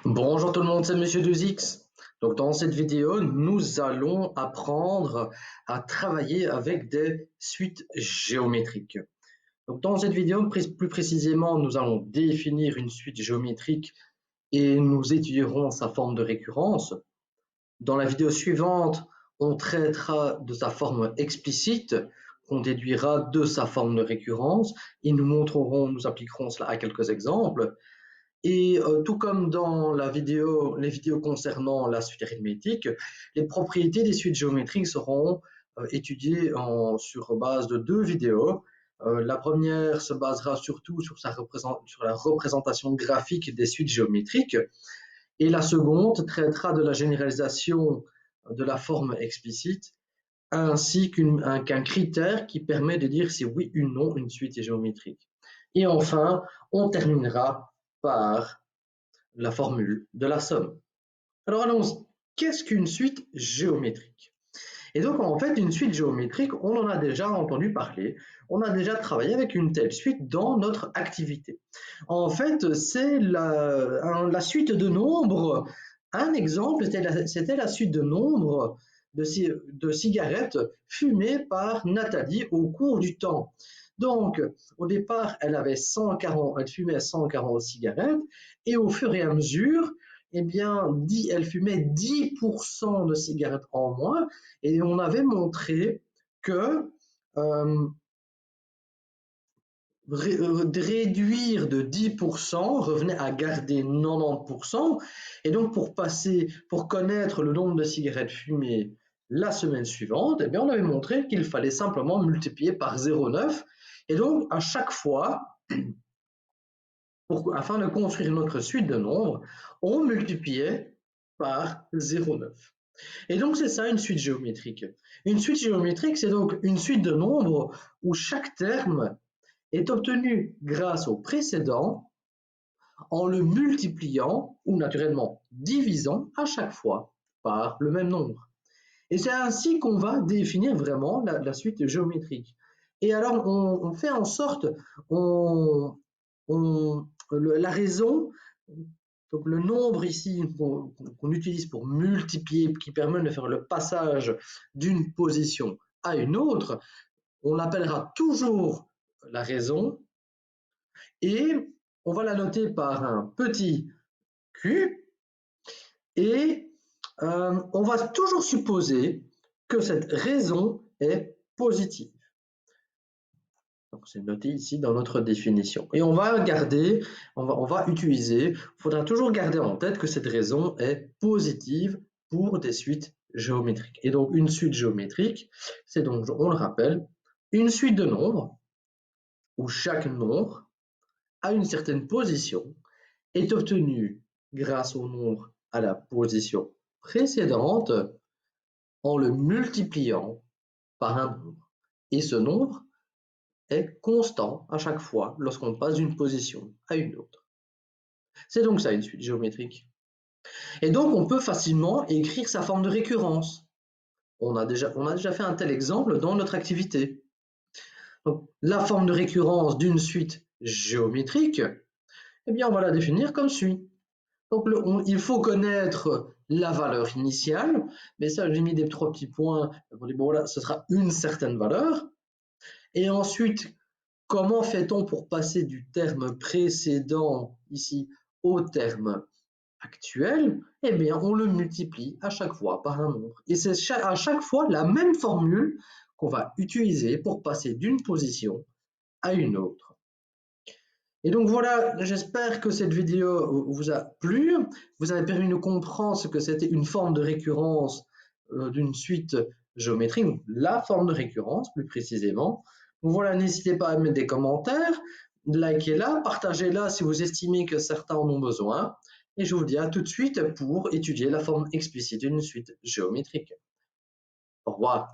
Bonjour tout le monde, c'est Monsieur 2X. Donc dans cette vidéo, nous allons apprendre à travailler avec des suites géométriques. Donc dans cette vidéo, plus précisément, nous allons définir une suite géométrique et nous étudierons sa forme de récurrence. Dans la vidéo suivante, on traitera de sa forme explicite, qu'on déduira de sa forme de récurrence, et nous appliquerons cela à quelques exemples. Et tout comme dans les vidéos concernant la suite arithmétique, les propriétés des suites géométriques seront étudiées sur base de deux vidéos. La première se basera surtout sur la représentation graphique des suites géométriques et la seconde traitera de la généralisation de la forme explicite ainsi qu'un critère qui permet de dire si oui ou non une suite est géométrique. Et enfin, on terminera par la formule de la somme. Alors allons-y. Qu'est-ce qu'une suite géométrique? Et donc en fait, une suite géométrique, on en a déjà entendu parler, on a déjà travaillé avec une telle suite dans notre activité. En fait, c'est la suite de nombres. Un exemple, c'était la suite de nombres de cigarettes fumées par Nathalie au cours du temps. Donc, au départ, elle fumait 140 cigarettes, et au fur et à mesure, eh bien, elle fumait 10% de cigarettes en moins, et on avait montré que euh, réduire de 10% revenait à garder 90%, et donc pour connaître le nombre de cigarettes fumées la semaine suivante, eh bien, on avait montré qu'il fallait simplement multiplier par 0,9, et donc à chaque fois, afin de construire notre suite de nombres, on multipliait par 0,9. Et donc c'est ça une suite géométrique. Une suite géométrique, c'est donc une suite de nombres où chaque terme est obtenu grâce au précédent en le multipliant ou naturellement divisant à chaque fois par le même nombre. Et c'est ainsi qu'on va définir vraiment la suite géométrique. Et alors on fait en sorte, la raison, donc le nombre ici qu'on utilise pour multiplier, qui permet de faire le passage d'une position à une autre, on l'appellera toujours la raison, et on va la noter par un petit q, et on va toujours supposer que cette raison est positive. Donc c'est noté ici dans notre définition. Et on va utiliser, il faudra toujours garder en tête que cette raison est positive pour des suites géométriques. Et donc une suite géométrique, c'est donc, on le rappelle, une suite de nombres où chaque nombre à une certaine position est obtenu grâce au nombre à la position précédente en le multipliant par un nombre. Et ce nombre est constant à chaque fois lorsqu'on passe d'une position à une autre. C'est donc ça une suite géométrique. Et donc on peut facilement écrire sa forme de récurrence. On a déjà fait un tel exemple dans notre activité. Donc, la forme de récurrence d'une suite géométrique, eh bien on va la définir comme suit. Donc il faut connaître la valeur initiale, mais ça j'ai mis des trois petits points, on dit bon là ce sera une certaine valeur, et ensuite comment fait-on pour passer du terme précédent ici au terme actuel? Eh bien on le multiplie à chaque fois par un nombre, et c'est à chaque fois la même formule qu'on va utiliser pour passer d'une position à une autre. Et donc voilà, j'espère que cette vidéo vous a plu, vous avez permis de comprendre ce que c'était une forme de récurrence d'une suite géométrique, donc la forme de récurrence plus précisément. Donc voilà, n'hésitez pas à mettre des commentaires, likez-la, partagez-la si vous estimez que certains en ont besoin, et je vous dis à tout de suite pour étudier la forme explicite d'une suite géométrique. Au revoir.